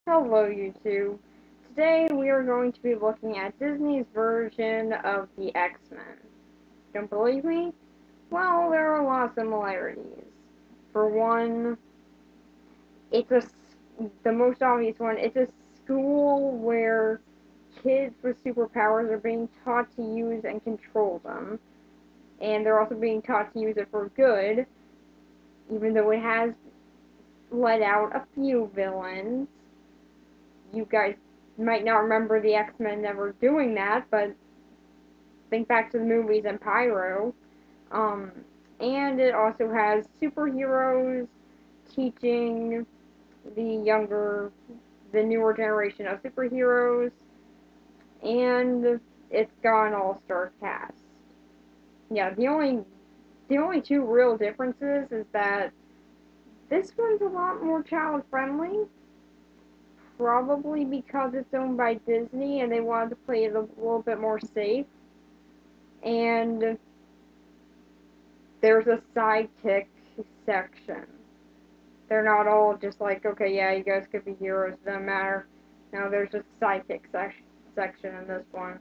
Hello, YouTube. Today we are going to be looking at Disney's version of the X-Men. Don't believe me? Well, there are a lot of similarities. For one, the most obvious one, it's a school where kids with superpowers are being taught to use and control them. And they're also being taught to use it for good, even though it has let out a few villains. You guys might not remember the X-Men ever doing that, but think back to the movies and Pyro. Um, and it also has superheroes teaching the newer generation of superheroes, and it's got an all-star cast. Yeah, the only two real differences is that this one's a lot more child-friendly, probably because it's owned by Disney and they wanted to play it a little bit more safe. And there's a sidekick section. They're not all just like, okay, yeah, you guys could be heroes, doesn't matter. No, there's a sidekick section in this one.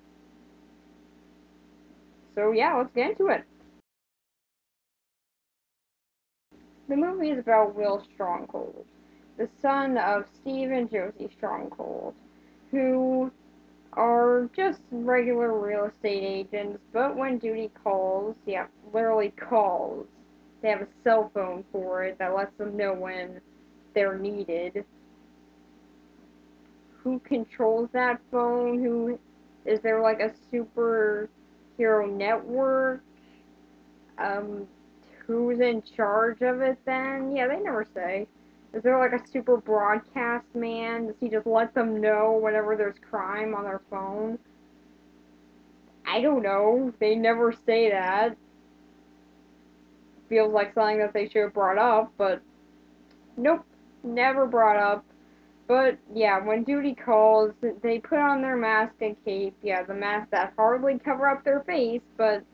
So yeah, let's get into it. The movie is about Will Stronghold, the son of Steve and Josie Stronghold, who are just regular real estate agents, but when duty calls, yeah, literally calls, they have a cell phone for it that lets them know when they're needed. Who controls that phone? Is there like a superhero network? Um, who's in charge of it then? Yeah, they never say. Is there like a super broadcast man? Does he just let them know whenever there's crime on their phone? I don't know. They never say that. Feels like something that they should have brought up, but nope, never brought up. But yeah, when duty calls, they put on their mask and cape. Yeah, the mask that hardly cover up their face, but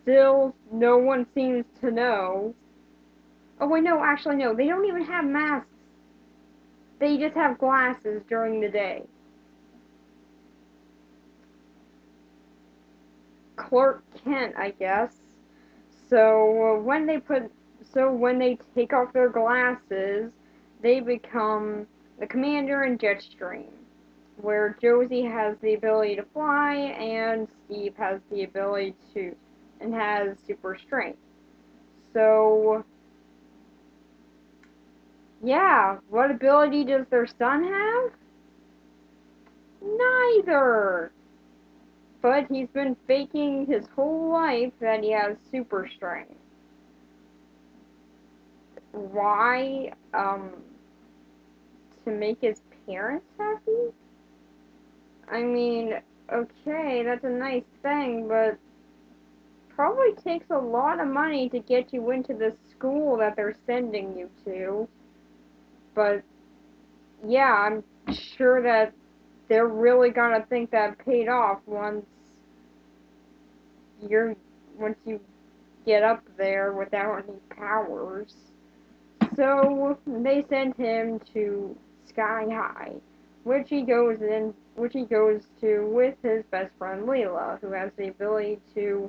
still no one seems to know. Oh wait, no, actually no, they don't even have masks. They just have glasses during the day. Clark Kent, I guess. So when they take off their glasses, they become the commander and Jetstream, where Josie has the ability to fly and Steve has the ability to and has super strength. So yeah, what ability does their son have? Neither. But he's been faking his whole life that he has super strength. Why? To make his parents happy? I mean, okay, that's a nice thing, but probably takes a lot of money to get you into the school that they're sending you to. But yeah, I'm sure that they're really gonna think that paid off you're once you get up there without any powers. So they send him to Sky High, which he goes to with his best friend Leela, who has the ability to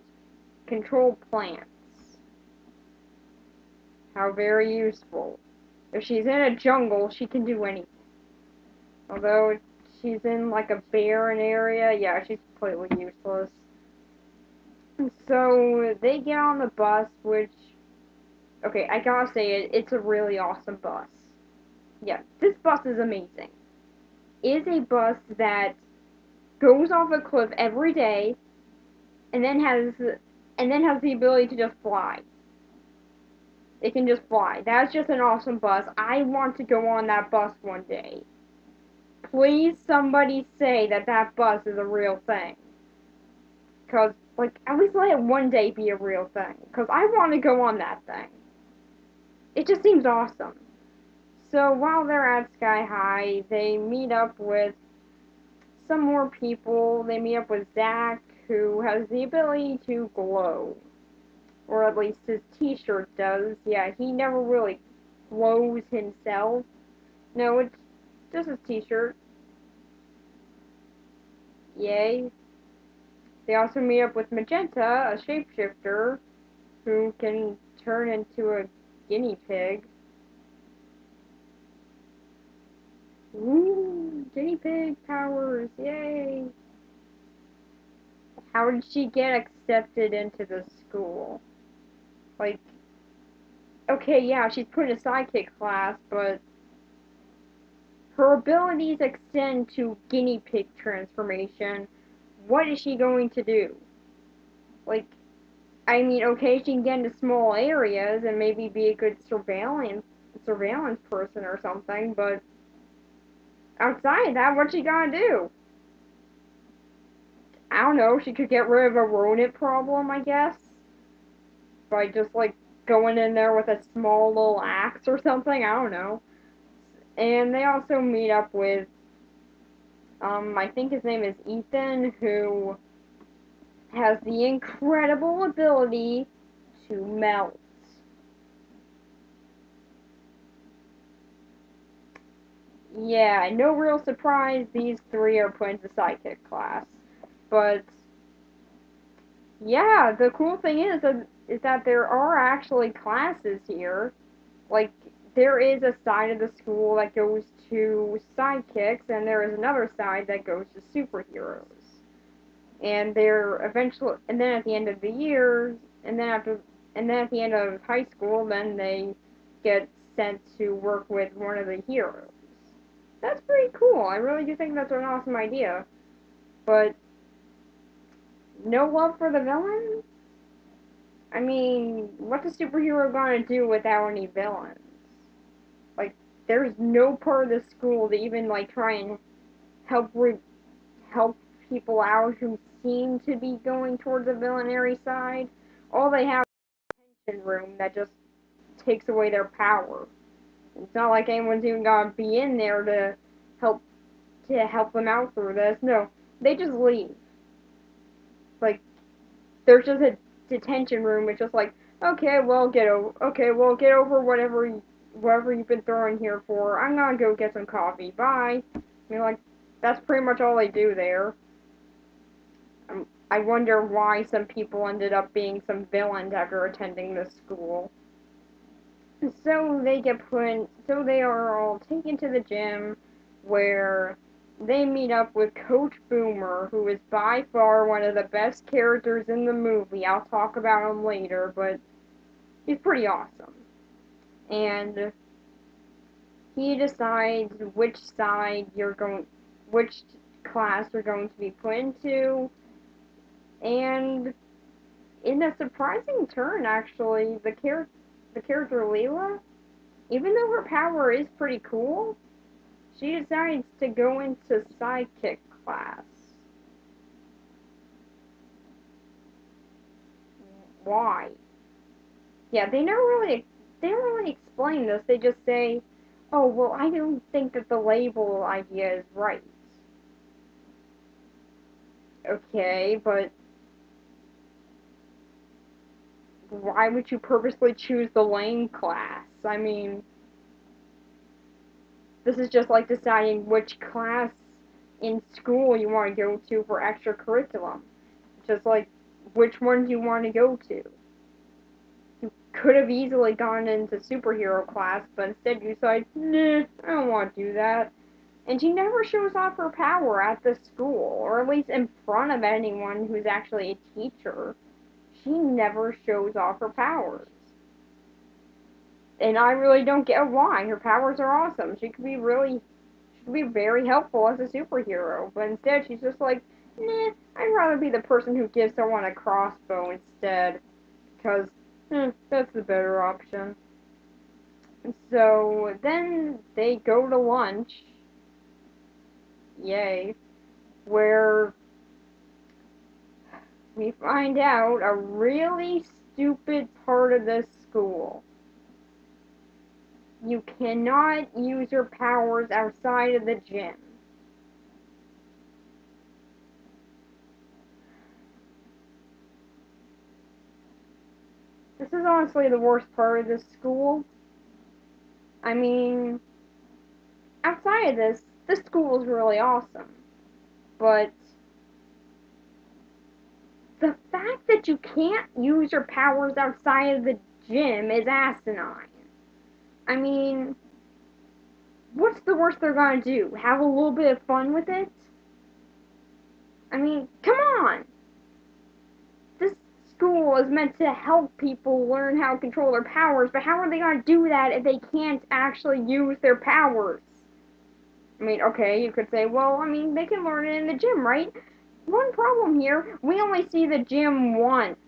control plants. How very useful. If she's in a jungle, she can do anything. Although if she's in like a barren area, yeah, she's completely useless. So they get on the bus, which, okay, I gotta say it's a really awesome bus. Yeah, this bus is amazing. It is a bus that goes off a cliff every day, and then has the ability to just fly. It can just fly. That's just an awesome bus. I want to go on that bus one day. Please, somebody say that that bus is a real thing. Cause, like, at least let it one day be a real thing. Cause I want to go on that thing. It just seems awesome. So while they're at Sky High, they meet up with some more people. They meet up with Zach, who has the ability to glow. Or at least his t-shirt does. Yeah, he never really glows himself. No, it's just his t-shirt. Yay. They also meet up with Magenta, a shapeshifter, who can turn into a guinea pig. Woo! Guinea pig powers, yay! How did she get accepted into the school? Like, okay, yeah, she's put in a sidekick class, but her abilities extend to guinea pig transformation. What is she going to do? Like, I mean, okay, she can get into small areas and maybe be a good surveillance person or something, but outside of that, what's she gonna do? I don't know, she could get rid of a rodent problem, I guess, by just, like, going in there with a small little axe or something, I don't know. And they also meet up with, I think his name is Ethan, who has the incredible ability to melt. Yeah, no real surprise these three are put into sidekick class. But yeah, the cool thing is that there are actually classes here. Like there is a side of the school that goes to sidekicks and there is another side that goes to superheroes. And they're eventually and then at the end of the year and then at the end of high school then they get sent to work with one of the heroes. That's pretty cool. I really do think that's an awesome idea. But no love for the villain? I mean, what's a superhero gonna do without any villains? Like, there's no part of the school to even like try and help people out who seem to be going towards the villainary side. All they have is a detention room that just takes away their power. It's not like anyone's even gonna be in there help help them out through this. No, they just leave. Like there's just a detention room. It's just like, okay, well, get over whatever you've been throwing here for. I'm gonna go get some coffee. Bye. I mean, like, that's pretty much all they do there. I wonder why some people ended up being some villains after attending this school. So they are all taken to the gym where they meet up with Coach Boomer, who is by far one of the best characters in the movie. I'll talk about him later, but he's pretty awesome. And he decides which class you're going to be put into, and in a surprising turn, actually, the character Leela, even though her power is pretty cool, she decides to go into sidekick class. Why? Yeah, they don't really explain this. They just say, "Oh, well, I don't think that the label idea is right." Okay, but why would you purposely choose the lame class? I mean, this is just like deciding which class in school you want to go to for extra curriculum. Just like which ones you want to go to. You could have easily gone into superhero class, but instead you decide, nah, I don't want to do that. And she never shows off her power at the school, or at least in front of anyone who's actually a teacher. She never shows off her powers. And I really don't get why. Her powers are awesome. She could be very helpful as a superhero, but instead she's just like, nah, I'd rather be the person who gives someone a crossbow instead, because that's the better option. So then they go to lunch, yay, where we find out a really stupid part of this school. You cannot use your powers outside of the gym. This is honestly the worst part of this school. I mean, outside of this school is really awesome. But the fact that you can't use your powers outside of the gym is asinine. I mean, what's the worst they're gonna do? Have a little bit of fun with it? I mean, come on! This school is meant to help people learn how to control their powers, but how are they gonna do that if they can't actually use their powers? I mean, okay, you could say, well, I mean, they can learn it in the gym, right? One problem here, we only see the gym once.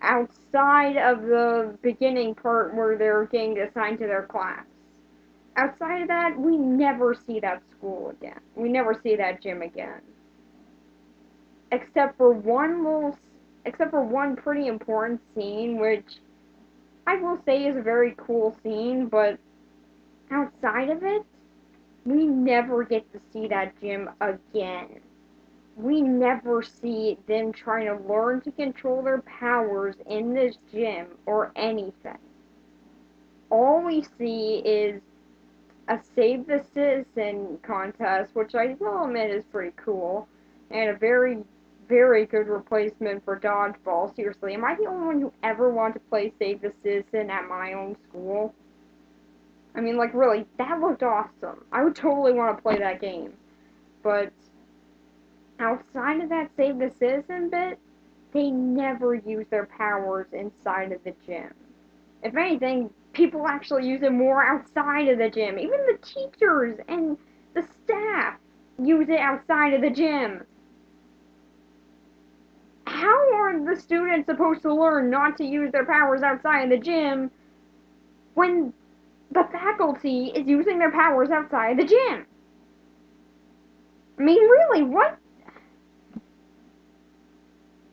Outside of the beginning part where they're getting assigned to their class. Outside of that, we never see that school again. We never see that gym again. Except for except for one pretty important scene, which I will say is a very cool scene, but outside of it, we never get to see that gym again. We never see them trying to learn to control their powers in this gym or anything. All we see is a Save the Citizen contest, which I will admit is pretty cool, and a very, very good replacement for dodgeball. Seriously, am I the only one who ever wanted to play Save the Citizen at my own school? I mean, like, really, that looked awesome. I would totally want to play that game. But outside of that Save the Citizen bit, they never use their powers inside of the gym. If anything, people actually use it more outside of the gym. Even the teachers and the staff use it outside of the gym. How are the students supposed to learn not to use their powers outside of the gym when the faculty is using their powers outside the gym? I mean, really, what?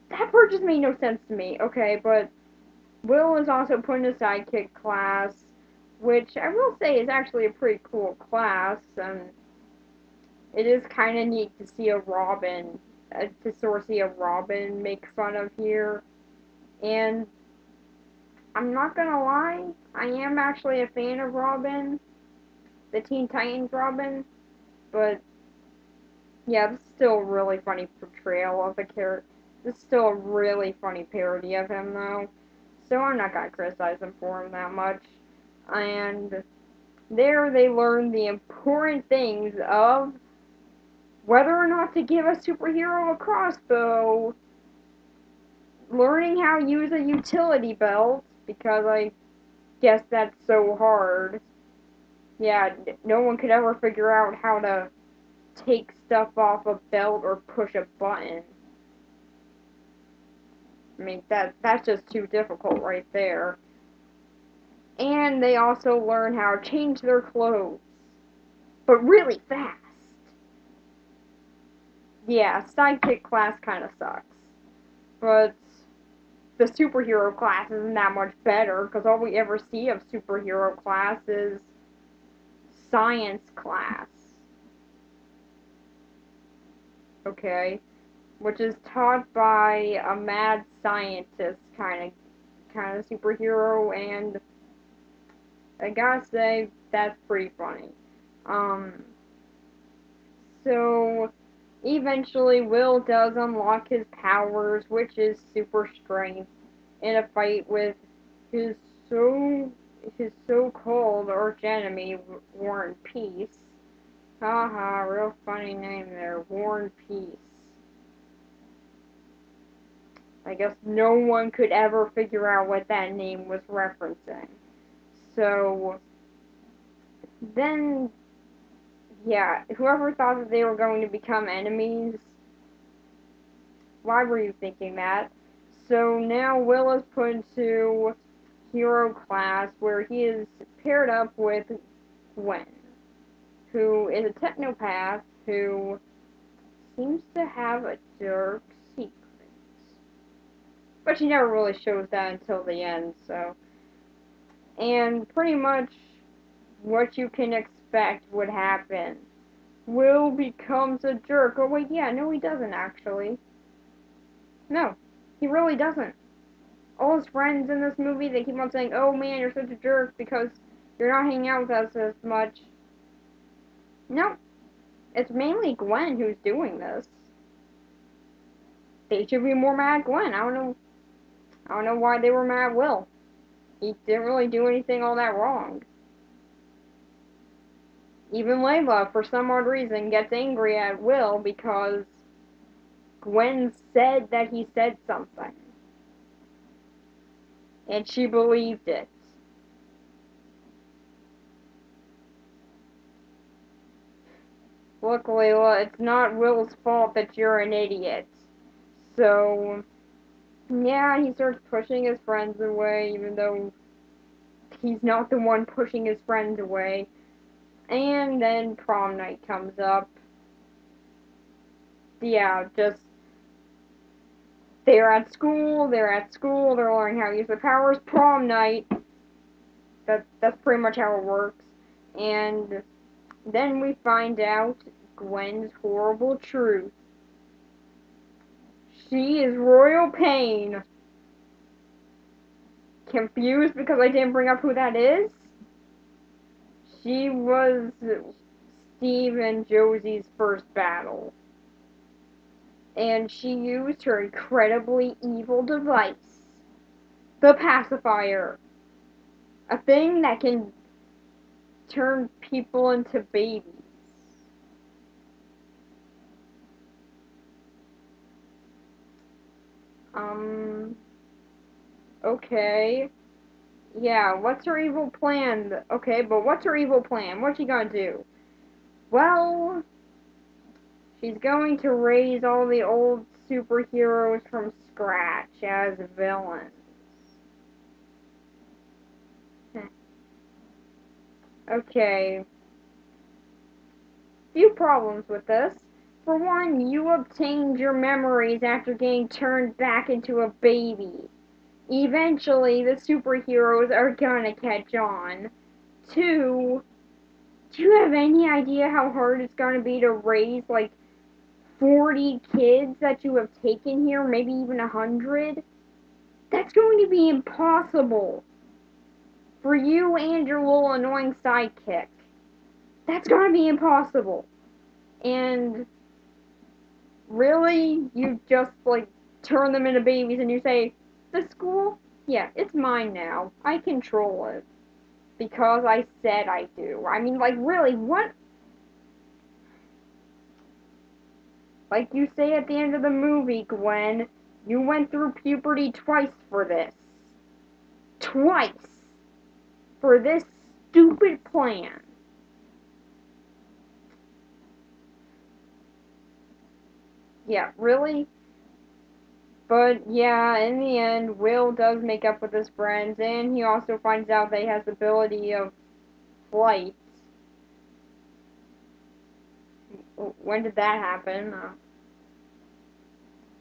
That part just made no sense to me. Okay, but Will is also put in a sidekick class, which I will say is actually a pretty cool class, and it is kind of neat to see a Robin, to sort of see a Robin make fun of here. And I'm not gonna lie, I am actually a fan of Robin, the Teen Titans Robin, but yeah, this is still a really funny portrayal of the character. This is still a really funny parody of him, though, so I'm not gonna criticize him for him that much. And there they learn the important things of whether or not to give a superhero a crossbow, learning how to use a utility belt, because I guess that's so hard. Yeah, no one could ever figure out how to take stuff off a belt or push a button. I mean, that's just too difficult right there. And they also learn how to change their clothes, but really fast. Yeah, sidekick class kind of sucks. But the superhero class isn't that much better, because all we ever see of superhero class is science class. Okay? Which is taught by a mad scientist kind of superhero, and I gotta say, that's pretty funny. Um, so eventually Will does unlock his powers, which is super strength, in a fight with his so his so-called arch enemy, War and Peace. Haha, real funny name there, War and Peace. I guess no one could ever figure out what that name was referencing. So then, yeah, whoever thought that they were going to become enemies, why were you thinking that? So now Will is put into hero class where he is paired up with Gwen, who is a technopath who seems to have a dark secret. But she never really shows that until the end, so. And pretty much what you can expect would happen. Will becomes a jerk. Oh wait, yeah, no he doesn't actually. No, he really doesn't. All his friends in this movie, they keep on saying, oh man, you're such a jerk because you're not hanging out with us as much. No, it's mainly Gwen who's doing this. They should be more mad at Gwen. I don't know. I don't know why they were mad at Will. He didn't really do anything all that wrong. Even Layla, for some odd reason, gets angry at Will because Gwen said that he said something. And she believed it. Look, Layla, it's not Will's fault that you're an idiot. So, yeah, he starts pushing his friends away, even though he's not the one pushing his friends away. And then prom night comes up. Yeah, just they're at school, they're learning how to use their powers. Prom night. That's pretty much how it works. And then we find out Gwen's horrible truth. She is Royal Pain. Confused because I didn't bring up who that is? She was Steve and Josie's first battle. And she used her incredibly evil device, the pacifier. A thing that can turn people into babies. Okay. Yeah, what's her evil plan? Okay, but what's her evil plan? What's she gonna do? Well, she's going to raise all the old superheroes from scratch as villains. Okay. Few problems with this. For one, you obtained your memories after getting turned back into a baby. Eventually, the superheroes are gonna catch on. Two, do you have any idea how hard it's gonna be to raise, like, 40 kids that you have taken here, maybe even 100? That's going to be impossible for you and your little annoying sidekick. That's gonna be impossible. And really, you just, like, turn them into babies and you say, the school? Yeah, it's mine now. I control it. Because I said I do. I mean, like, really, what? Like you say at the end of the movie, Gwen, you went through puberty twice for this. Twice! For this stupid plan. Yeah, really? But yeah, in the end, Will does make up with his friends, and he also finds out that he has the ability of flight. When did that happen?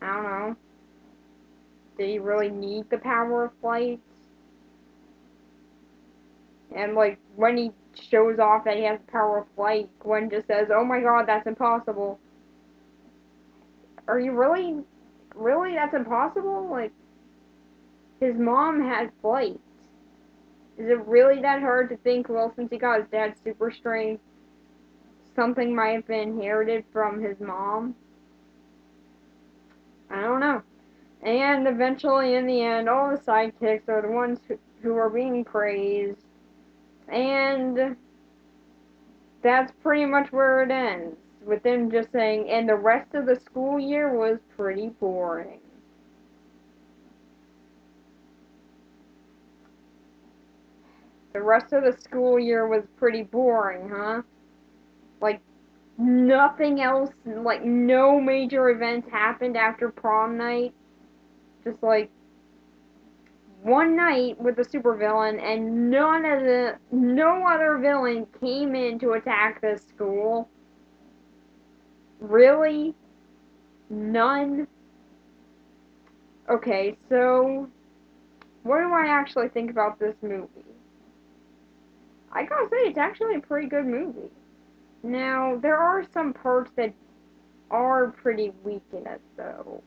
I don't know. Did he really need the power of flight? And, like, when he shows off that he has the power of flight, Gwen just says, oh my god, that's impossible. Are you really? Really? That's impossible? Like, his mom had flight. Is it really that hard to think, well, since he got his dad's super strength, something might have been inherited from his mom? I don't know. And eventually, in the end, all the sidekicks are the ones who are being praised. And that's pretty much where it ends. With them just saying, and the rest of the school year was pretty boring. The rest of the school year was pretty boring, huh? Like, nothing else, like, no major events happened after prom night. Just, like, one night with the supervillain, and no other villain came in to attack this school. Really? None? Okay, so, what do I actually think about this movie? I gotta say, it's actually a pretty good movie. Now, there are some parts that are pretty weak in it, though.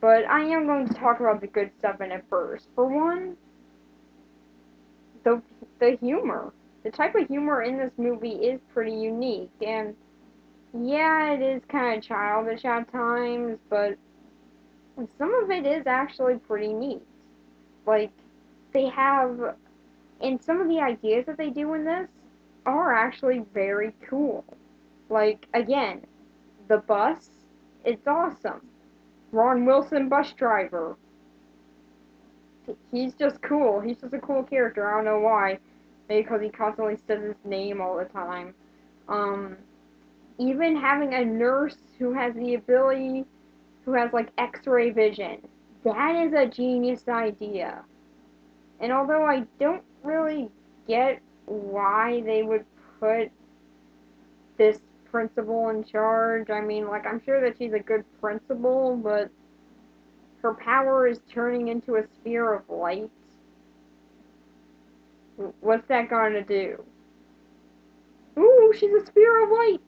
But I am going to talk about the good stuff in it first. For one, the the humor. the type of humor in this movie is pretty unique, and yeah, it is kind of childish at times, but some of it is actually pretty neat. Like, they have, and some of the ideas that they do in this are actually very cool. Like, again, the bus, it's awesome. Ron Wilson, bus driver. He's just cool. He's just a cool character. I don't know why. Maybe because he constantly says his name all the time. Um, Even having a nurse who has the ability, who has like X-ray vision. That is a genius idea. And although I don't really get why they would put this principal in charge, I mean, like, I'm sure that she's a good principal, but her power is turning into a sphere of light. What's that going to do? Ooh, she's a sphere of light!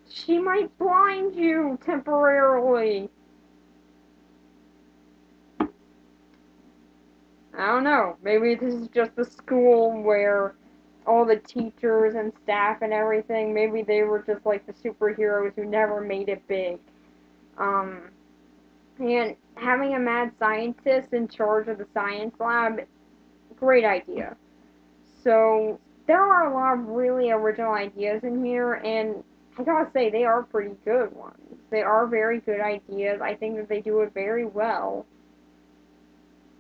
She might blind you temporarily. I don't know. Maybe this is just the school where all the teachers and staff and everything, maybe they were just like the superheroes who never made it big. Um, and having a mad scientist in charge of the science lab, great idea. So there are a lot of really original ideas in here, and I gotta say, they are pretty good ones. They are very good ideas. I think that they do it very well.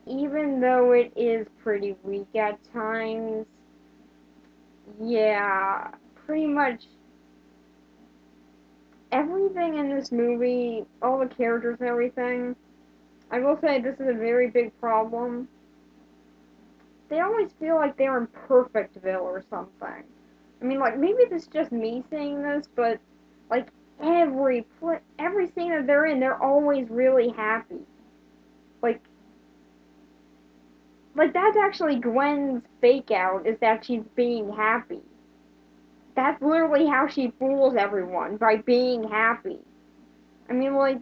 Even though it is pretty weak at times, yeah, pretty much everything in this movie, all the characters and everything, I will say this is a very big problem. They always feel like they're in Perfectville or something. I mean, like, maybe this is just me saying this, but, like, every scene that they're in, they're always really happy. Like, that's actually Gwen's fake out, is that she's being happy. That's literally how she fools everyone, by being happy. I mean, like,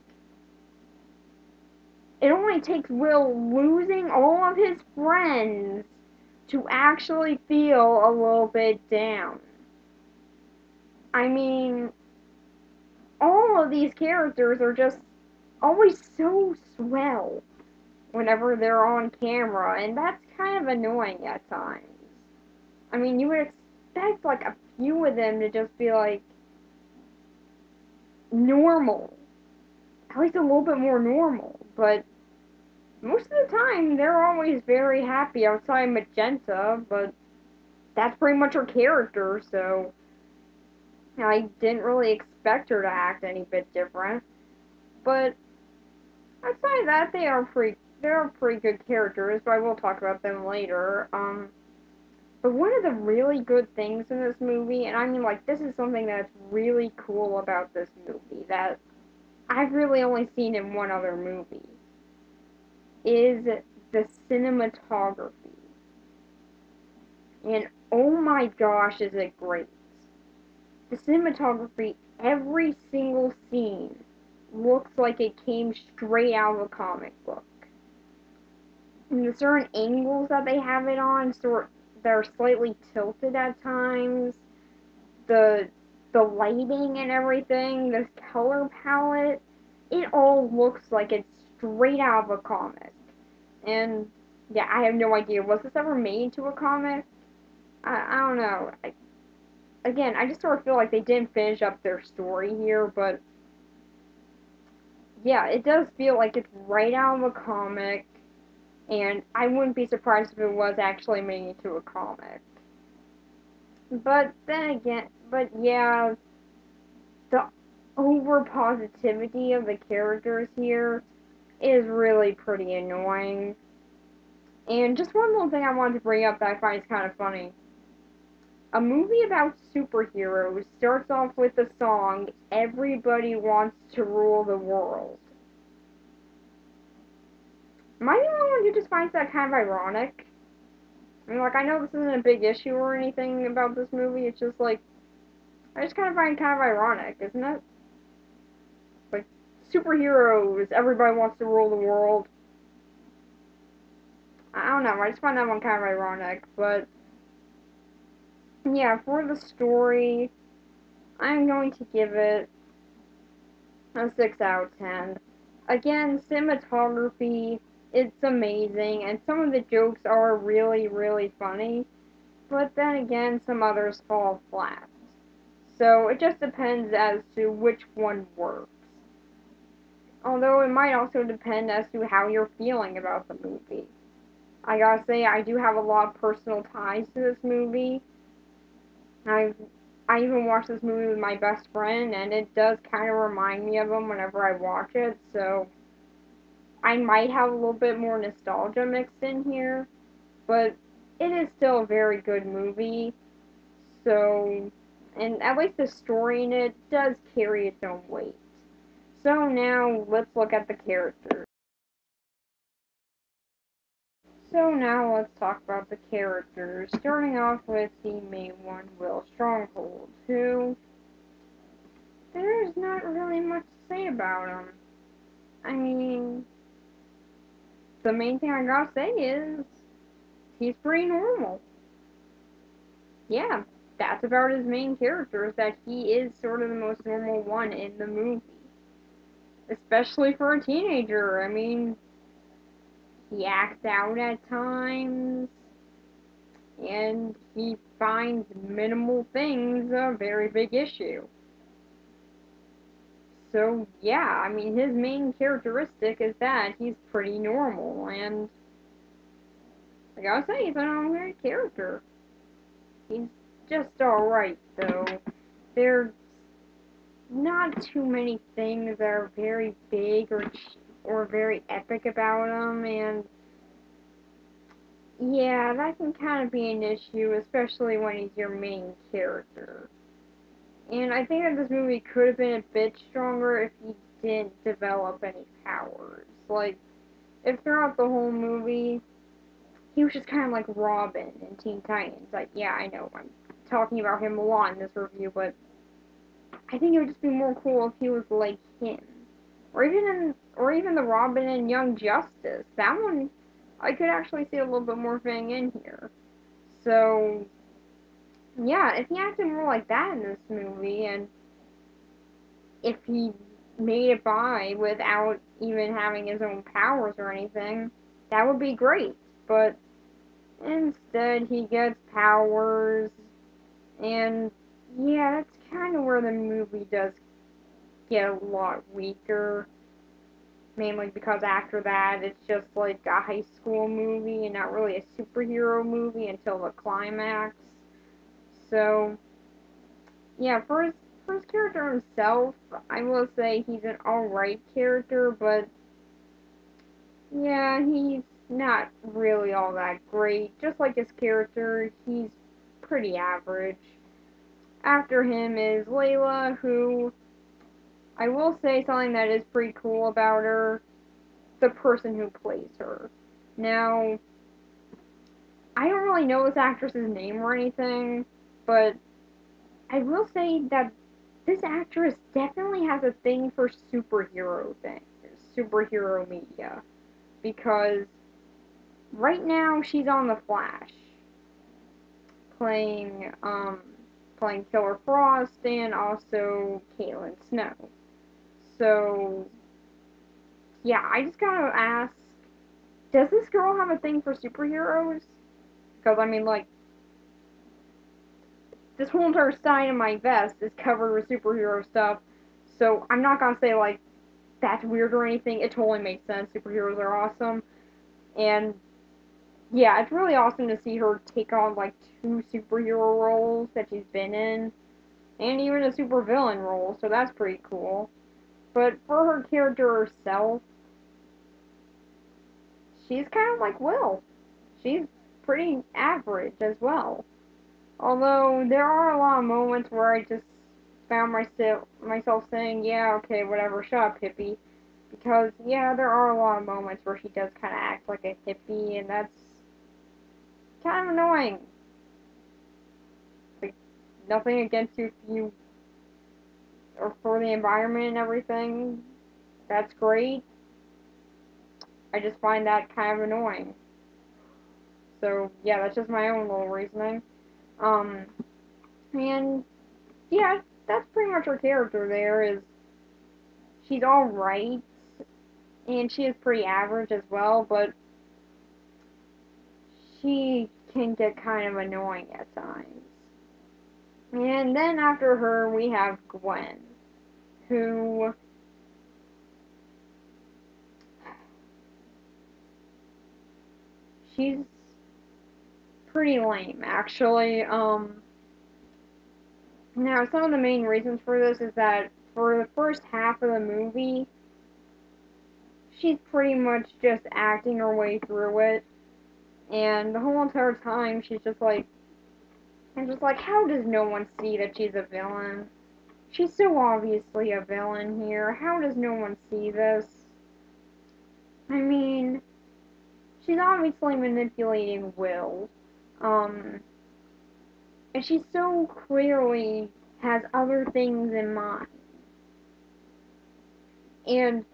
it only takes Will losing all of his friends to actually feel a little bit down. I mean, all of these characters are just always so swell whenever they're on camera, and that's kind of annoying at times. I mean, you would expect, like, a few of them to just be, like, normal. At least a little bit more normal, but most of the time, they're always very happy outside Magenta, but that's pretty much her character, so I didn't really expect her to act any bit different. But outside that, they're pretty good characters, but I will talk about them later. But one of the really good things in this movie, and I mean, like, this is something that's really cool about this movie that I've really only seen in one other movie, is the cinematography. And oh my gosh, is it great! The cinematography, every single scene looks like it came straight out of a comic book. And the certain angles that they have it on, they're slightly tilted at times. The the lighting and everything, the color palette, it all looks like it's straight out of a comic. And yeah, I have no idea. Was this ever made into a comic? I don't know. Again, I just sort of feel like they didn't finish up their story here, but yeah, it does feel like it's right out of a comic, and I wouldn't be surprised if it was actually made into a comic. But then again, but yeah, the over positivity of the characters here is really pretty annoying. And just one little thing I wanted to bring up that I find is kind of funny. A movie about superheroes starts off with the song Everybody Wants to Rule the World. Am I the only one who just finds that kind of ironic? I mean, like, I know this isn't a big issue or anything about this movie, it's just like, I just kind of find it kind of ironic, isn't it? Like, superheroes, everybody wants to rule the world. I don't know, I just find that one kind of ironic, but Yeah, for the story, I'm going to give it a 6 out of 10. Again, cinematography, it's amazing, and some of the jokes are really, really funny, but then again, some others fall flat. So it just depends as to which one works. Although it might also depend as to how you're feeling about the movie. I gotta say, I do have a lot of personal ties to this movie. I've I even watched this movie with my best friend, and it does kind of remind me of him whenever I watch it. So I might have a little bit more nostalgia mixed in here, but it is still a very good movie. So, and at least the story in it does carry its own weight. So now let's look at the characters. So now let's talk about the characters, starting off with the main one, Will Stronghold, who there's not really much to say about him. I mean, the main thing I gotta say is he's pretty normal. Yeah, that's about his main character, is that he is sort of the most normal one in the movie. Especially for a teenager. I mean, he acts out at times, and he finds minimal things a very big issue. So, yeah, I mean, his main characteristic is that he's pretty normal, and I gotta say, he's an alright character. He's just alright, though. There's not too many things that are very big or very epic about him, and yeah, that can kind of be an issue, especially when he's your main character. And I think that this movie could have been a bit stronger if he didn't develop any powers. Like, if throughout the whole movie he was just kind of like Robin in Teen Titans. Like, yeah, I know I'm talking about him a lot in this review, but I think it would just be more cool if he was like him, or even the Robin in Young Justice. That one I could actually see a little bit more fitting in here. So yeah, if he acted more like that in this movie, and if he made it by without even having his own powers or anything, that would be great. But instead, he gets powers, and yeah, that's kind of where the movie does get a lot weaker. Mainly because after that, it's just like a high school movie and not really a superhero movie until the climax. So, yeah, for his character himself, I will say he's an alright character, but yeah, he's not really all that great. Just like his character, he's pretty average. After him is Layla, who I will say something that is pretty cool about her, the person who plays her. Now, I don't really know this actress's name or anything, but I will say that this actress definitely has a thing for superhero media, because right now she's on The Flash, playing playing Killer Frost and also Caitlin Snow. So yeah, I just gotta ask, does this girl have a thing for superheroes? Because I mean, like, this whole entire side of my vest is covered with superhero stuff. So I'm not gonna say like that's weird or anything. It totally makes sense. Superheroes are awesome, and yeah, it's really awesome to see her take on like two superhero roles that she's been in, and even a supervillain role. So that's pretty cool. But for her character herself, she's kind of like Will. She's pretty average as well. Although there are a lot of moments where I just found myself saying, "Yeah, okay, whatever, shut up, hippie." Because yeah, there are a lot of moments where she does kind of act like a hippie, and that's kind of annoying. Like, nothing against you if you or for the environment and everything. That's great. I just find that kind of annoying. So yeah, that's just my own little reasoning. Um, And yeah, that's pretty much her character there is she's alright and she is pretty average as well, but she can get kind of annoying at times. And then after her we have Gwen, who she's pretty lame actually. Now some of the main reasons for this is that for the first half of the movie she's pretty much just acting her way through it, and the whole entire time she's just like, I'm just like, how does no one see that she's a villain? She's so obviously a villain here. How does no one see this? I mean, she's obviously manipulating Will. Um, and she so clearly has other things in mind. And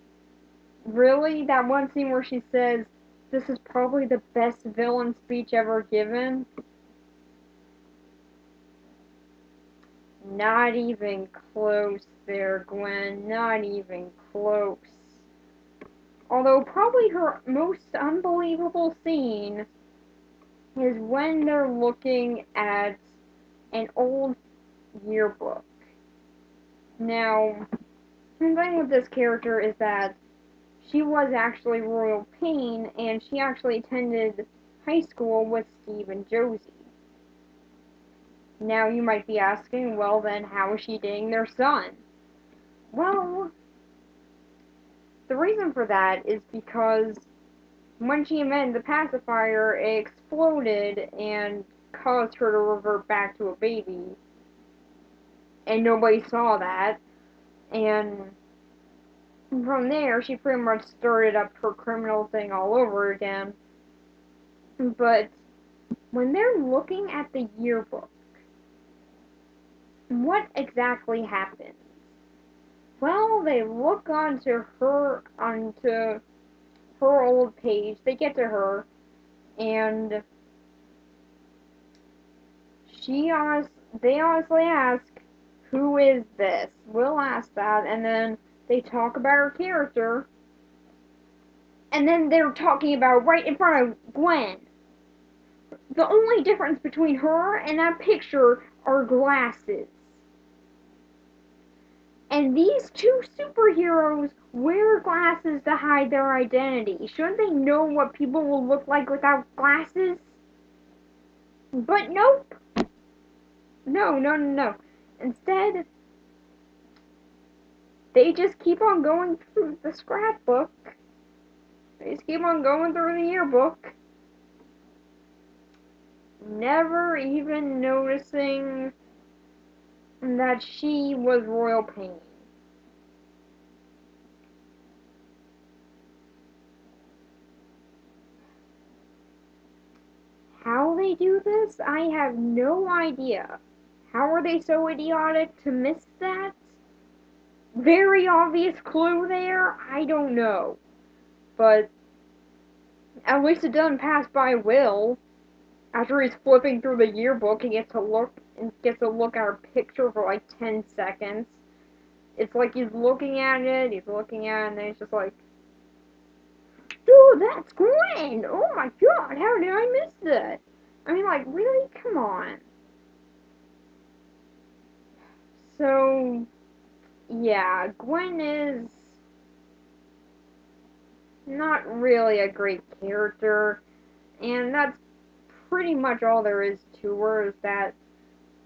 really, that one scene where she says, this is probably the best villain speech ever given. Not even close there, Gwen. Not even close. Although probably her most unbelievable scene is when they're looking at an old yearbook. Now, the thing with this character is that she was actually Royal Pain, and she actually attended high school with Steve and Josie. Now you might be asking, well then, how is she dating their son? Well, the reason for that is because when she invented the pacifier, it exploded and caused her to revert back to a baby. And nobody saw that. And from there, she pretty much started up her criminal thing all over again. But when they're looking at the yearbook, what exactly happens? Well, they look onto her old page. They get to her, and they honestly ask, who is this? Will ask that, and then they talk about her character, and then they're talking about right in front of Gwen. The only difference between her and that picture are glasses. And these two superheroes wear glasses to hide their identity. Shouldn't they know what people will look like without glasses? But nope. No, no, no, no. Instead, they just keep on going through the scrapbook. They just keep on going through the yearbook. Never even noticing that she was Royal Pain. How they do this, I have no idea. How are they so idiotic to miss that? Very obvious clue there? I don't know. But at least it doesn't pass by Will. After he's flipping through the yearbook, he gets to look at her picture for like 10 seconds. It's like he's looking at it, and then he's just like, dude, that's Gwen! Oh my god, how did I miss that? I mean, like, really? Come on. So, yeah, Gwen is not really a great character, and that's pretty much all there is to her, is that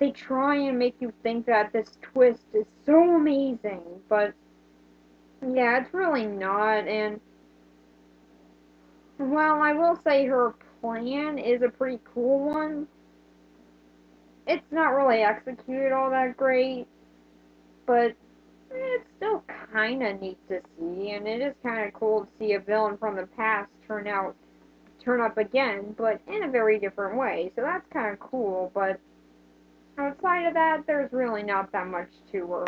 they try and make you think that this twist is so amazing, but yeah, it's really not, and well, I will say her plan is a pretty cool one. It's not really executed all that great, but it's still kinda neat to see, and it is kinda cool to see a villain from the past turn up again, but in a very different way. So that's kinda cool, but outside of that, there's really not that much to her.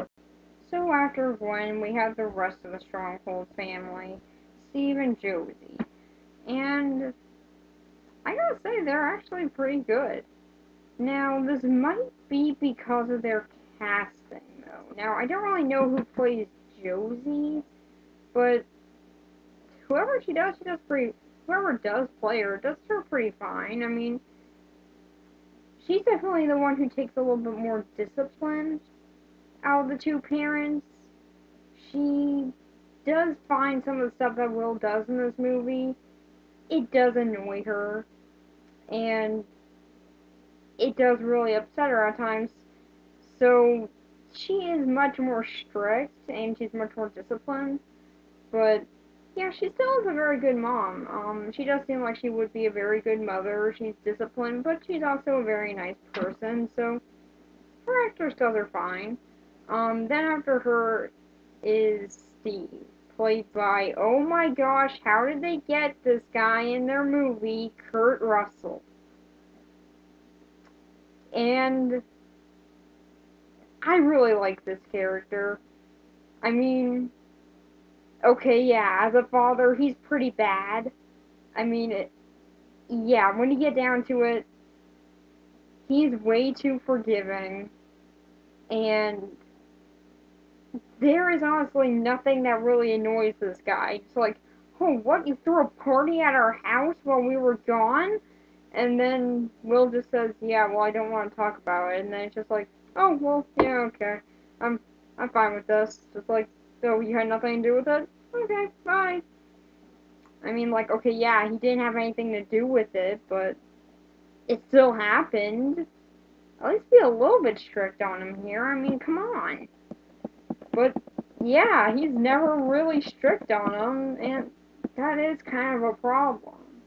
So after Gwen, we have the rest of the Stronghold family, Steve and Josie. And I gotta say, they're actually pretty good. Now, this might be because of their casting, though. Now, I don't really know who plays Josie, but whoever she does pretty. Whoever does play her, does her pretty fine. I mean, she's definitely the one who takes a little bit more discipline out of the two parents. She does find some of the stuff that Will does in this movie. It does annoy her, and it does really upset her at times. So she is much more strict and she's much more disciplined. But yeah, she still is a very good mom. She does seem like she would be a very good mother. She's disciplined, but she's also a very nice person. So her actors does her fine. Then after her is Steve, played by, oh my gosh, how did they get this guy in their movie, Kurt Russell? And I really like this character. I mean, okay, yeah, as a father, he's pretty bad. I mean, yeah, when you get down to it, he's way too forgiving, and there is honestly nothing that really annoys this guy. It's like, oh, what, you threw a party at our house while we were gone? And then Will just says, yeah, well, I don't want to talk about it. And then it's just like, oh, well, yeah, okay. I'm, I'm fine with this. Just like, so you had nothing to do with it? Okay, bye. I mean, like, okay, yeah, he didn't have anything to do with it, but it still happened. At least be a little bit strict on him here. I mean, come on. But yeah, he's never really strict on him, and that is kind of a problem.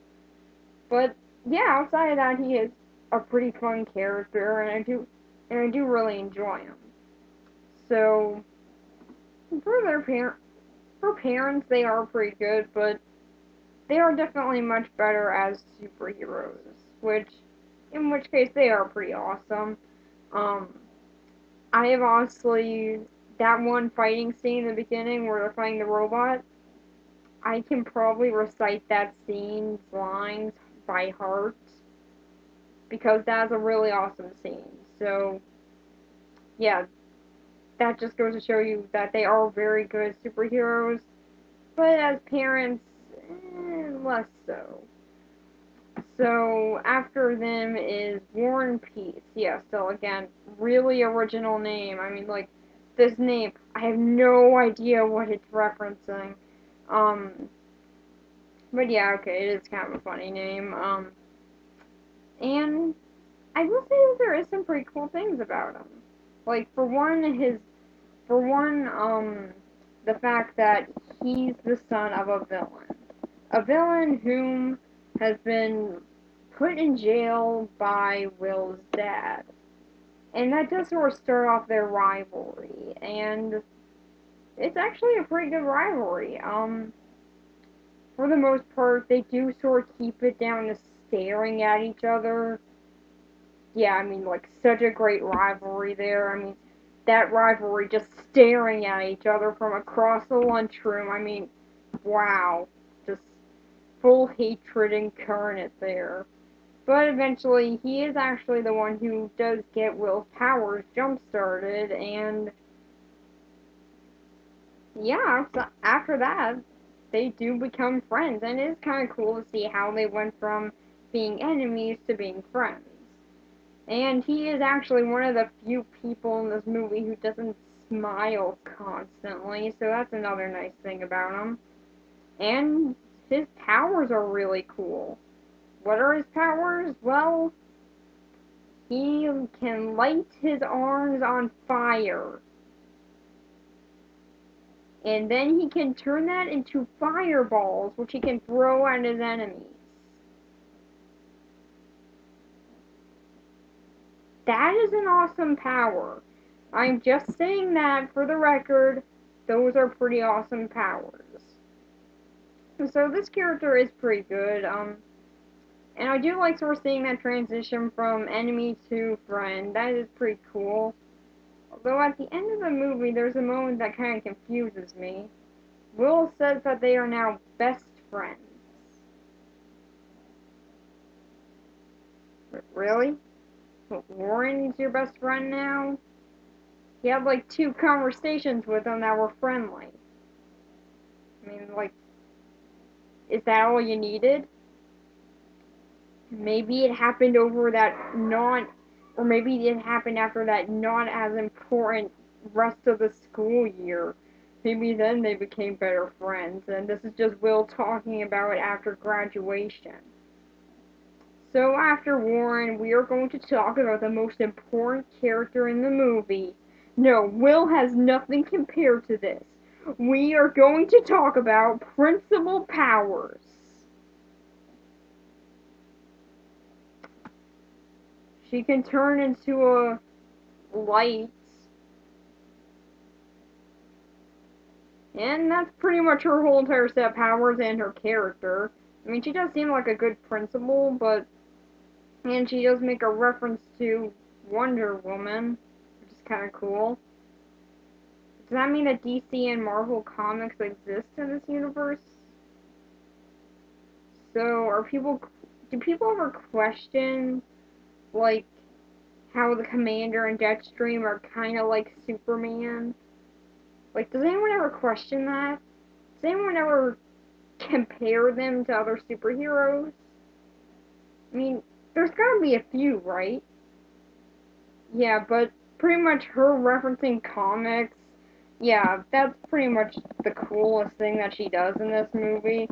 But yeah, outside of that, he is a pretty fun character, and I do really enjoy him. So for for parents, they are pretty good, but they are definitely much better as superheroes, which, in which case, they are pretty awesome. Um, I have honestly, that one fighting scene in the beginning where they're fighting the robot, I can probably recite that scene's lines by heart because that's a really awesome scene. So, yeah, that just goes to show you that they are very good superheroes, but as parents, less so. So after them is War and Peace. Yeah, so again, really original name. I mean, like, this name, I have no idea what it's referencing. Um, but yeah, okay, it is kind of a funny name. And I will say that there is some pretty cool things about him. Like, for one, the fact that he's the son of a villain. A villain whom has been put in jail by Will's dad. And that does sort of start off their rivalry. And it's actually a pretty good rivalry. For the most part, they do sort of keep it down to staring at each other. Yeah, I mean, like, such a great rivalry there. I mean, that rivalry just staring at each other from across the lunchroom. I mean, wow. Just full hatred incarnate there. But eventually, he is actually the one who does get Will's powers jump started, and yeah, so after that, they do become friends, and it is kind of cool to see how they went from being enemies to being friends. And he is actually one of the few people in this movie who doesn't smile constantly, so that's another nice thing about him. And his powers are really cool. What are his powers? Well, he can light his arms on fire. And then he can turn that into fireballs, which he can throw at his enemies. That is an awesome power. I'm just saying that for the record, those are pretty awesome powers. So this character is pretty good. And I do like sort of seeing that transition from enemy to friend. That is pretty cool. Although at the end of the movie, there's a moment that kind of confuses me. Will says that they are now best friends. Really? Warren's your best friend now? You had like 2 conversations with him that were friendly. I mean, like, is that all you needed? Maybe it happened over that not, or maybe it happened after that not as important rest of the school year. Maybe then they became better friends, and this is just Will talking about it after graduation. So after Warren, we are going to talk about the most important character in the movie. No, Will has nothing compared to this. We are going to talk about Principal Powers. She can turn into a light, and that's pretty much her whole entire set of powers and her character. I mean, she does seem like a good principal, but and she does make a reference to Wonder Woman, which is kind of cool. Does that mean that DC and Marvel comics exist in this universe? So, do people ever question, like, how the Commander and Jetstream are kind of like Superman? Like, does anyone ever question that? Does anyone ever compare them to other superheroes? I mean, there's gotta be a few, right? Yeah, but pretty much her referencing comics, yeah, that's pretty much the coolest thing that she does in this movie.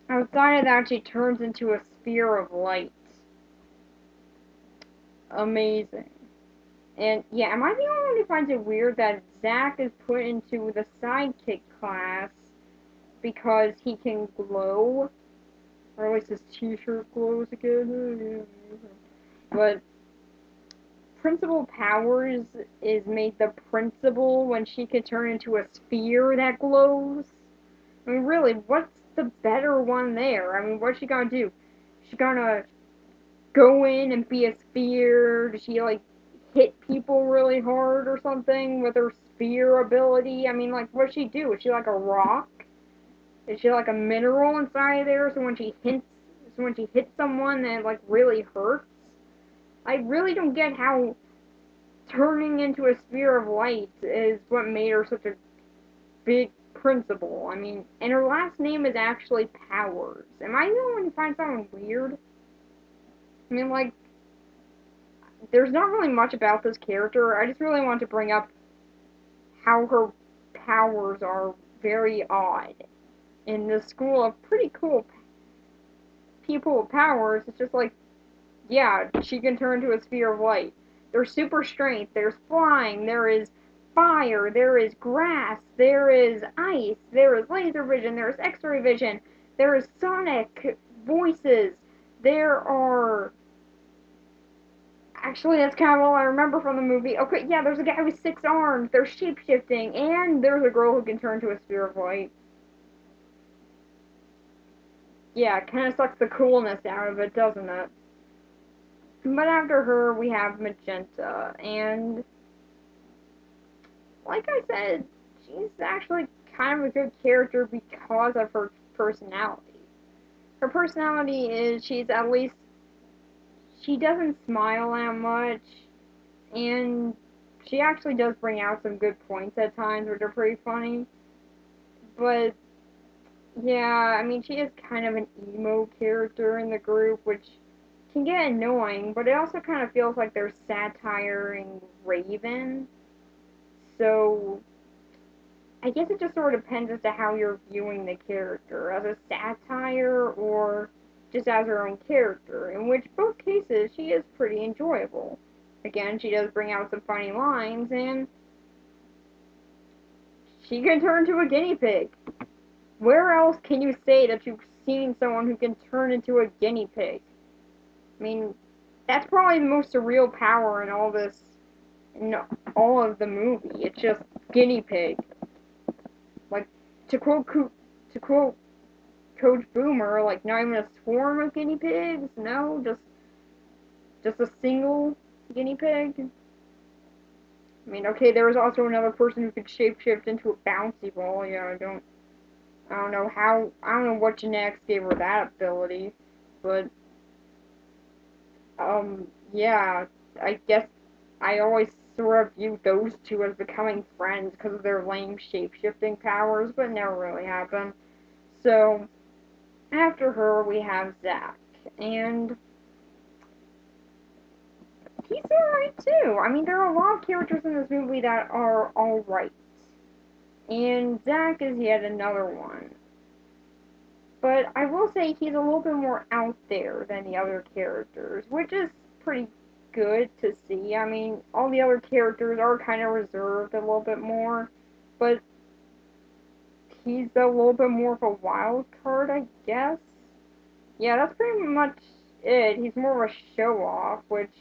Outside of that, she turns into a sphere of light. Amazing. And yeah, am I the only one who finds it weird that Zach is put into the sidekick class because he can glow? Or at least his t-shirt glows again. But Principal Powers is made the principal when she can turn into a sphere that glows. I mean, really, what's the better one there? I mean, what's she gonna do? She gonna go in and be a sphere? Does she, like, hit people really hard or something with her sphere ability? I mean, like, what's she do? Is she like a rock? Is she like a mineral inside there? So when she hits someone, that like really hurts. I really don't get how turning into a sphere of light is what made her such a big principal. I mean, and her last name is actually Powers. Am I the only one who finds that one weird? I mean, like, there's not really much about this character. I just really want to bring up how her powers are very odd. In the school of pretty cool people with powers, it's just like, yeah, she can turn into a sphere of light. There's super strength, there's flying, there is fire, there is grass, there is ice, there is laser vision, there is x-ray vision, there is sonic voices, there are... Actually, that's kind of all I remember from the movie. Okay, yeah, there's a guy with 6 arms, there's shape-shifting, and there's a girl who can turn into a sphere of light. Yeah, it kind of sucks the coolness out of it, doesn't it? But after her, we have Magenta, and like I said, she's actually kind of a good character because of her personality. Her personality is she's at least she doesn't smile that much, and she actually does bring out some good points at times, which are pretty funny. But yeah, I mean, she is kind of an emo character in the group, which can get annoying, but it also kind of feels like they're satiring Raven. So I guess it just sort of depends as to how you're viewing the character, as a satire or just as her own character, in which both cases she is pretty enjoyable. Again, she does bring out some funny lines, and she can turn into a guinea pig. Where else can you say that you've seen someone who can turn into a guinea pig? I mean, that's probably the most surreal power in all of the movie. It's just guinea pig. Like, to quote Coach Boomer, like, not even a swarm of guinea pigs? No, just a single guinea pig? I mean, okay, there was also another person who could shapeshift into a bouncy ball. Yeah, I don't know what genetics gave her that ability, but, yeah, I guess I always sort of viewed those two as becoming friends because of their lame shape-shifting powers, but it never really happened. So, after her, we have Zack. And he's alright too. I mean, there are a lot of characters in this movie that are alright. And Zack is yet another one. But I will say he's a little bit more out there than the other characters, which is pretty good to see. I mean, all the other characters are kind of reserved a little bit more, but he's a little bit more of a wild card, I guess. Yeah, that's pretty much it. He's more of a show off, which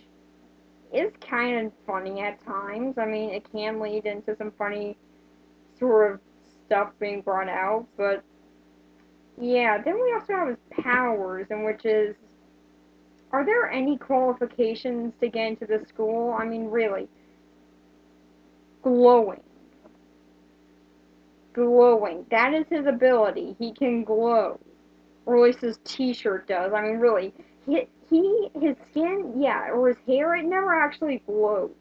is kind of funny at times. I mean, it can lead into some funny sort of stuff being brought out, but yeah, then we also have his powers, and which is, are there any qualifications to get into the school? I mean, really, glowing. Glowing. That is his ability. He can glow. Or at least his t-shirt does. I mean, really, his skin, yeah, or his hair, it never actually glows.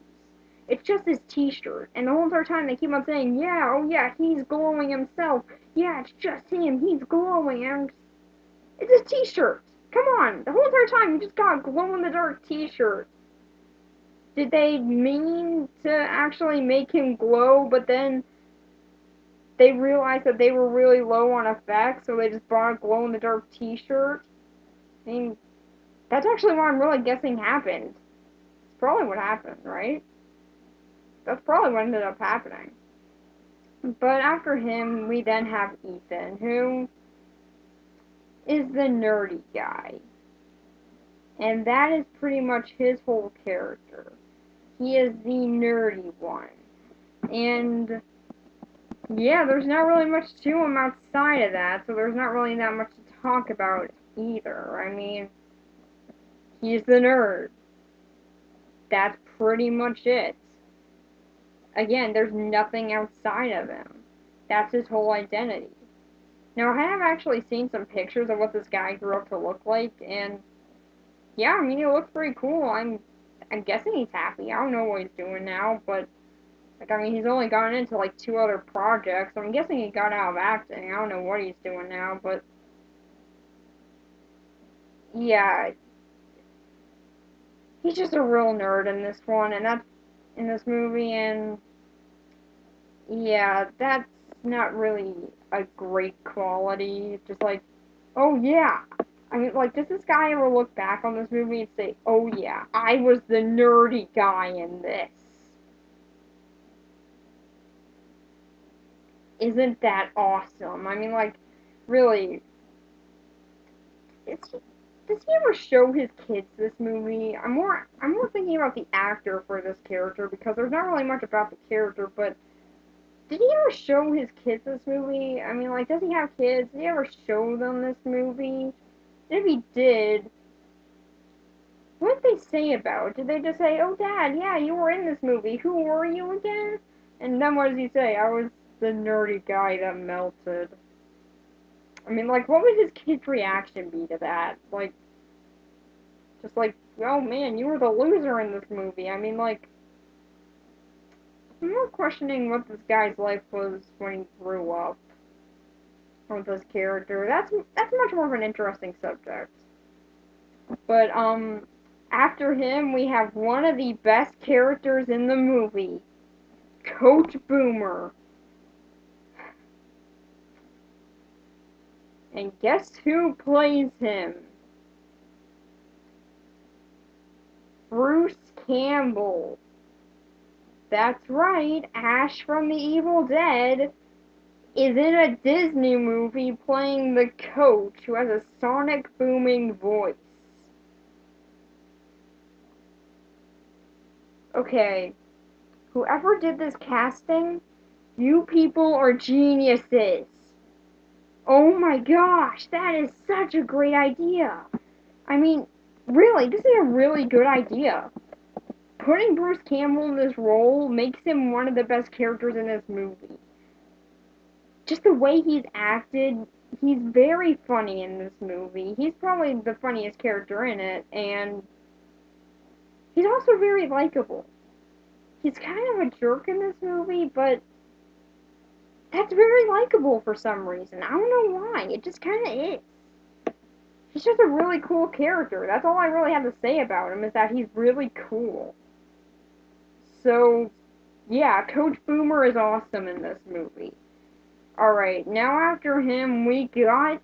It's just his t-shirt. And the whole entire time they keep on saying, yeah, oh yeah, he's glowing himself. Yeah, it's just him. He's glowing. And it's his t-shirt. Come on. The whole entire time you just got a glow-in-the-dark t-shirt. Did they mean to actually make him glow, but then they realized that they were really low on effects, so they just bought a glow-in-the-dark t-shirt? I mean, that's actually what I'm really guessing happened. It's probably what happened, right? That's probably what ended up happening. But after him, we then have Ethan, who is the nerdy guy. And that is pretty much his whole character. He is the nerdy one. And yeah, there's not really much to him outside of that, so there's not really that much to talk about either. I mean, he's the nerd. That's pretty much it. Again, there's nothing outside of him. That's his whole identity. Now, I have actually seen some pictures of what this guy grew up to look like, and yeah, I mean, he looks pretty cool. I'm guessing he's happy. I don't know what he's doing now, but like, I mean, he's only gotten into like 2 other projects. So I'm guessing he got out of acting. I don't know what he's doing now, but yeah, he's just a real nerd in this one, and that's in this movie, and yeah, that's not really a great quality. Just like, oh yeah. I mean, like, does this guy ever look back on this movie and say, oh yeah, I was the nerdy guy in this? Isn't that awesome? I mean, like, really, is he, does he ever show his kids this movie? I'm more thinking about the actor for this character because there's not really much about the character, but did he ever show his kids this movie? I mean, like, does he have kids? Did he ever show them this movie? If he did, what did they say about it? Did they just say, oh, Dad, yeah, you were in this movie. Who were you again? And then what does he say? I was the nerdy guy that melted. I mean, like, what would his kid's reaction be to that? Like, just like, oh man, you were the loser in this movie. I mean, like, I'm more questioning what this guy's life was when he grew up. With this character. That's much more of an interesting subject. But after him we have one of the best characters in the movie, Coach Boomer. And guess who plays him? Bruce Campbell. That's right, Ash from the Evil Dead is in a Disney movie playing the coach who has a sonic booming voice. Okay, whoever did this casting, you people are geniuses. Oh my gosh, that is such a great idea. I mean, really, this is a really good idea. Putting Bruce Campbell in this role makes him one of the best characters in this movie. Just the way he's acted, he's very funny in this movie. He's probably the funniest character in it, and He's also very likable. He's kind of a jerk in this movie, but that's very likable for some reason. I don't know why. It just kind of is. He's just a really cool character. That's all I really have to say about him, is that he's really cool. So, yeah, Coach Boomer is awesome in this movie. Alright, now after him, we got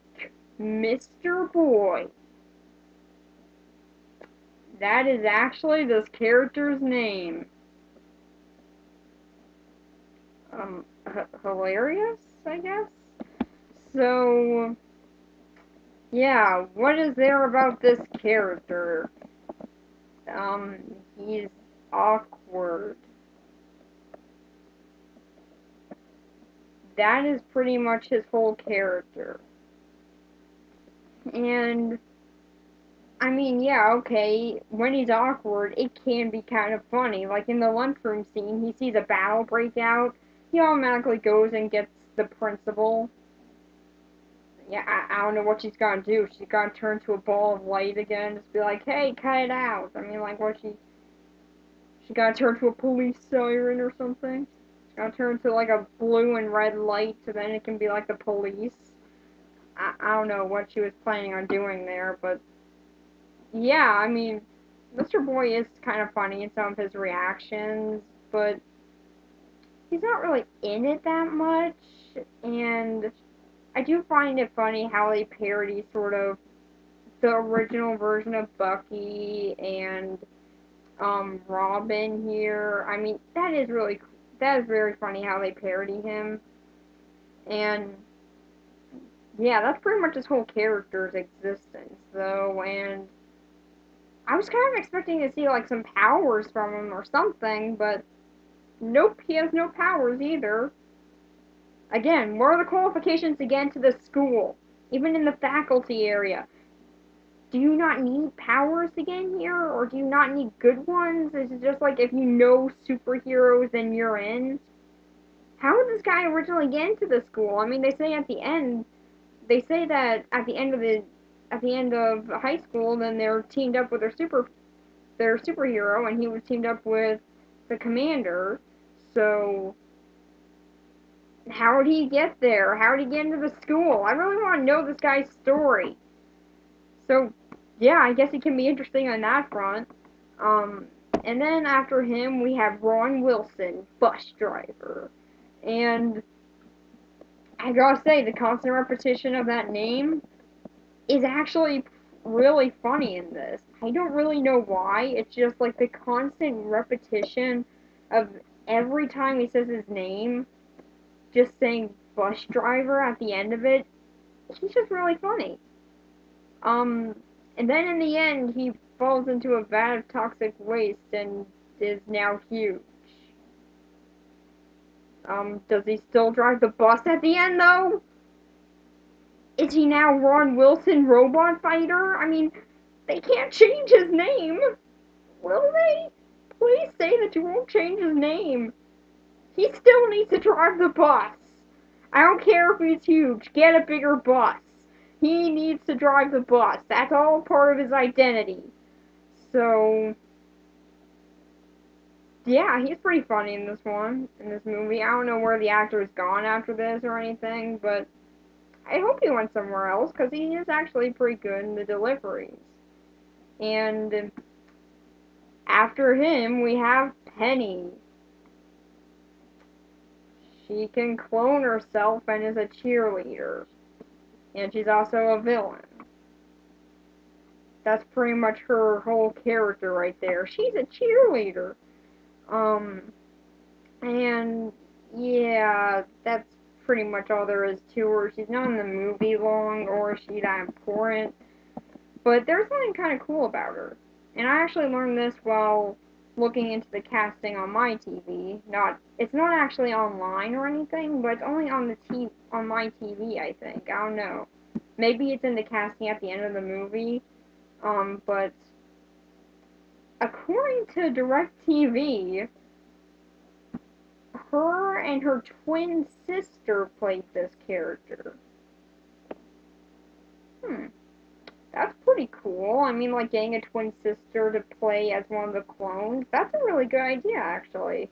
Mr. Boy. That is actually this character's name. Hilarious, I guess? So, yeah, what is there about this character? Um, he's awkward. That is pretty much his whole character. And, I mean, yeah, okay, when he's awkward, it can be kind of funny. Like in the lunchroom scene, he sees a battle break out, he automatically goes and gets the principal. Yeah, I don't know what she's gonna do. She's gonna turn to a ball of light again, just be like, hey, cut it out. I mean, like, she gonna turn to a police siren or something? She's gonna turn to, like, a blue and red light, so then it can be, like, the police? I don't know what she was planning on doing there, but yeah, I mean, Mr. Boy is kind of funny in some of his reactions, but he's not really in it that much, and I do find it funny how they parody sort of the original version of Bucky and Robin here. I mean, that is very funny how they parody him. And yeah, that's pretty much his whole character's existence though, and I was kind of expecting to see like some powers from him or something, but nope, he has no powers either. Again, what are the qualifications to get into the school? Even in the faculty area. Do you not need powers to get in here, or do you not need good ones? Is it just like if you know superheroes, then you're in? How did this guy originally get into the school? I mean, they say that at the end of high school, then they're teamed up with their superhero, and he was teamed up with the commander. So, how did he get there? How did he get into the school? I really want to know this guy's story. So, yeah, I guess it can be interesting on that front. Um, and then after him, we have Ron Wilson, bus driver. And I gotta say, the constant repetition of that name is actually really funny in this. I don't really know why. It's just like the constant repetition of every time he says his name, just saying bus driver at the end of it. He's just really funny. Um, and then in the end, he falls into a vat of toxic waste and is now huge. Does he still drive the bus at the end, though? Is he now Ron Wilson, Robot Fighter? I mean, they can't change his name. Will they? Please say that you won't change his name. He still needs to drive the bus. I don't care if he's huge. Get a bigger bus. He needs to drive the bus. That's all part of his identity. So, yeah, he's pretty funny in this movie. I don't know where the actor has gone after this or anything, but I hope he went somewhere else, because he is actually pretty good in the deliveries. And after him, we have Penny. She can clone herself and is a cheerleader. And she's also a villain. That's pretty much her whole character right there. She's a cheerleader. Um, and yeah, that's pretty much all there is to her. She's not in the movie long, or is she that important. But there's something kind of cool about her. And I actually learned this while looking into the casting on my TV. It's not actually online or anything, but it's only on on my TV, I think. I don't know. Maybe it's in the casting at the end of the movie. But according to DirecTV, her and her twin sister played this character. Hmm. That's pretty cool. I mean, like getting a twin sister to play as one of the clones. That's a really good idea, actually.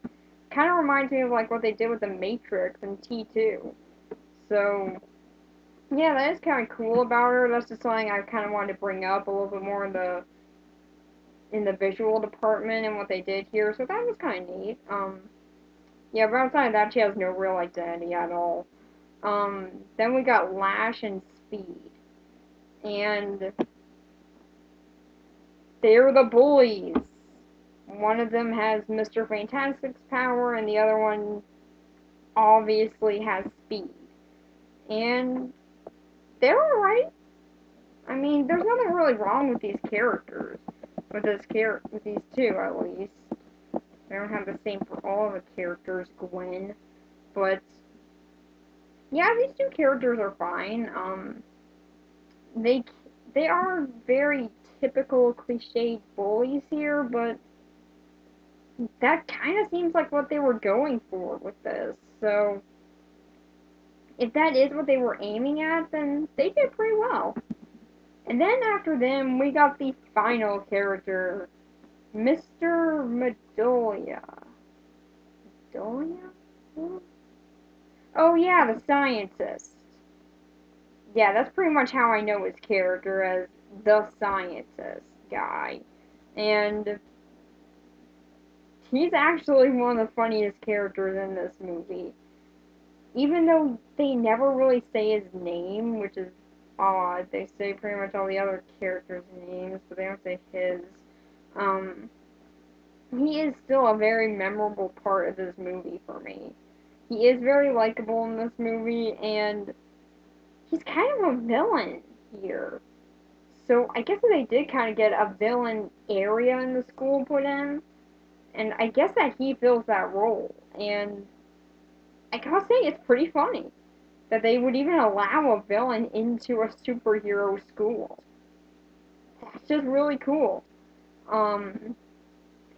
Kind of reminds me of like what they did with the Matrix and T2. So yeah, that is kind of cool about her. That's just something I kind of wanted to bring up a little bit more in the visual department and what they did here. So that was kind of neat. Yeah, but outside of that, she has no real identity at all. Then we got Lash and Speed, and they're the bullies. One of them has Mr. Fantastic's power, and the other one obviously has speed. And they're alright. I mean, there's nothing really wrong with these characters. With these two, at least. They don't have the same for all the characters, Gwen. But yeah, these two characters are fine. They they are very typical cliched bullies here, but that kind of seems like what they were going for with this. So if that is what they were aiming at, then they did pretty well. And then after them, we got the final character, Mr. Medolia. Medolia? Oh yeah, the scientist. Yeah, that's pretty much how I know his character, as the scientist guy. And he's actually one of the funniest characters in this movie. Even though they never really say his name, which is odd. They say pretty much all the other characters' names, but they don't say his. Um, he is still a very memorable part of this movie for me. He is very likable in this movie, and he's kind of a villain here. So I guess that they did kind of get a villain area in the school put in, and I guess that he fills that role. And I gotta say, it's pretty funny that they would even allow a villain into a superhero school. That's just really cool. Um,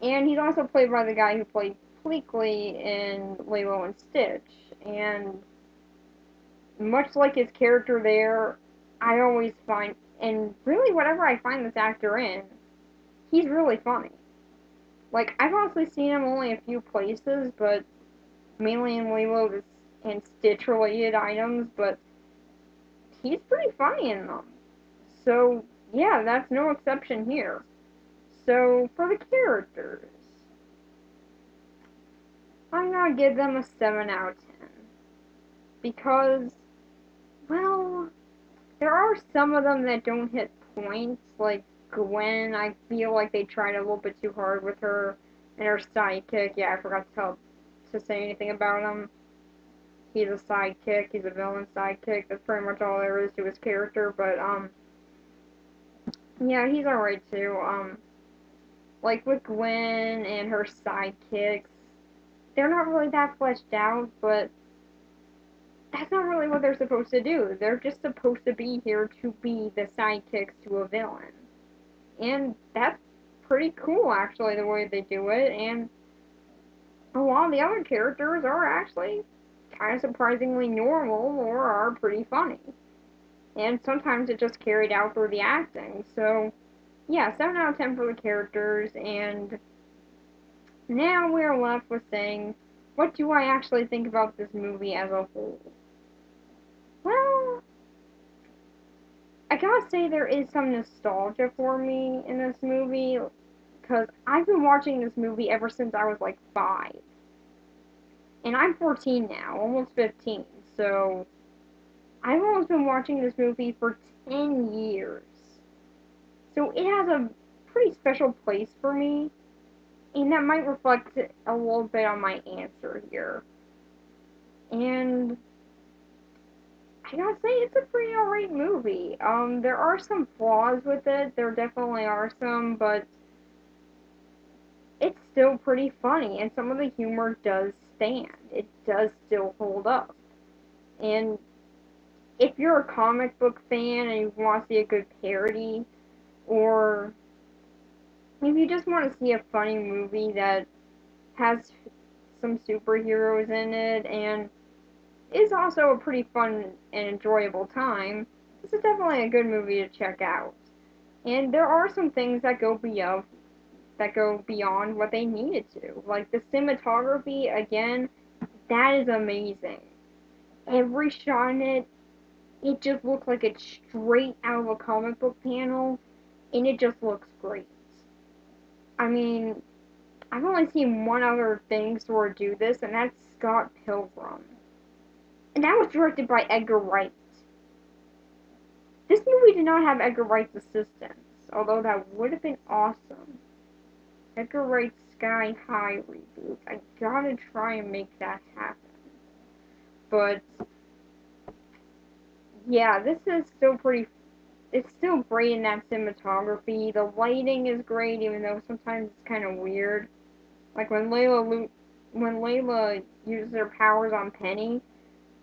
and he's also played by the guy who played Pleakley in Lilo and Stitch. And much like his character there, I always find, and really whatever I find this actor in, he's really funny. Like, I've honestly seen him only a few places, but mainly in Lilo and Stitch related items, but he's pretty funny in them. So, yeah, that's no exception here. So, for the characters, I'm gonna give them a 7 out of 10. Because, well, there are some of them that don't hit points, like Gwen. I feel like they tried a little bit too hard with her, and her sidekick. Yeah, I forgot to say anything about him. He's a sidekick. He's a villain sidekick. That's pretty much all there is to his character. But yeah, he's alright too. Like with Gwen and her sidekicks, they're not really that fleshed out, but that's not really what they're supposed to do. They're just supposed to be here to be the sidekicks to a villain. And that's pretty cool, actually, the way they do it. And a lot of the other characters are actually kind of surprisingly normal or are pretty funny. And sometimes it just carried out through the acting. So, yeah, 7 out of 10 for the characters. And now we're left with saying, what do I actually think about this movie as a whole? Well, I gotta say there is some nostalgia for me in this movie, because I've been watching this movie ever since I was like 5. And I'm 14 now, almost 15, so I've almost been watching this movie for 10 years. So it has a pretty special place for me, and that might reflect a little bit on my answer here. And I gotta say, it's a pretty alright movie. There are some flaws with it, there definitely are some, but it's still pretty funny, and some of the humor does stand. It does still hold up. And if you're a comic book fan and you want to see a good parody, or if you just want to see a funny movie that has some superheroes in it and is also a pretty fun and enjoyable time, this is definitely a good movie to check out. And there are some things that go beyond what they needed to. Like the cinematography, again, that is amazing. Every shot in it, it just looks like it's straight out of a comic book panel, and it just looks great. I mean, I've only seen one other thing sort of do this, and that's Scott Pilgrim. And that was directed by Edgar Wright. This movie did not have Edgar Wright's assistance, although that would have been awesome. Edgar Wright's Sky High reboot. I gotta try and make that happen. But yeah, this is still pretty. It's still great in that cinematography. The lighting is great, even though sometimes it's kind of weird. Like when Layla uses her powers on Penny,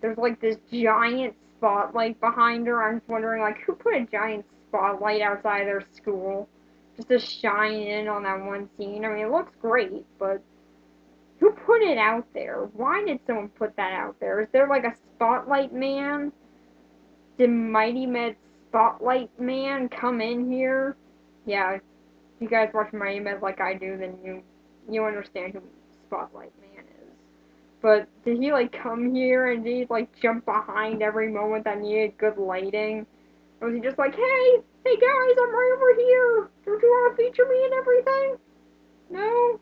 there's like this giant spotlight behind her. I'm just wondering like who put a giant spotlight outside their school just to shine in on that one scene. I mean, it looks great, but who put it out there? Why did someone put that out there? Is there like a spotlight man? Did Mighty Med Spotlight Man come in here? Yeah, if you guys watch Mighty Med like I do, then you understand who Spotlight Man is. But did he like come here and did he like jump behind every moment that needed good lighting? Or was he just like, hey guys, I'm right over here. Don't you want to feature me and everything? No?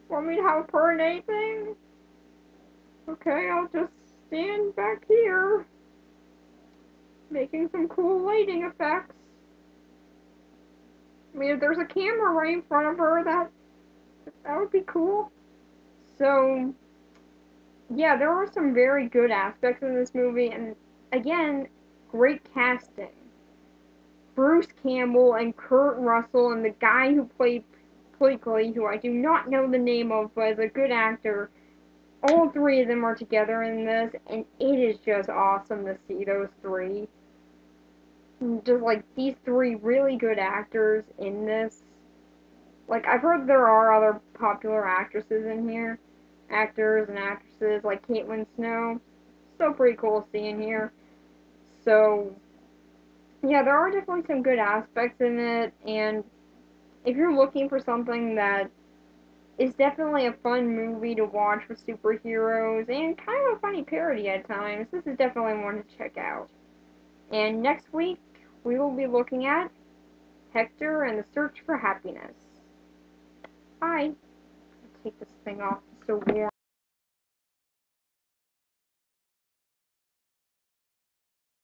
Want me to have a parade thing? Okay, I'll just stand back here, making some cool lighting effects. I mean, if there's a camera right in front of her, that would be cool. So, yeah, there are some very good aspects in this movie, and again, great casting. Bruce Campbell and Kurt Russell and the guy who played Pleakley, who I do not know the name of, but is a good actor. All three of them are together in this, and it is just awesome to see those three. Just like these three really good actors in this. Like, I've heard there are other popular actresses in here. Actors and actresses like Caitlin Snow. Still pretty cool seeing here. So, yeah, there are definitely some good aspects in it, and if you're looking for something that is definitely a fun movie to watch with superheroes and kind of a funny parody at times, this is definitely one to check out. And next week, we will be looking at Hector and the Search for Happiness. Bye. Take this thing off. It's so warm.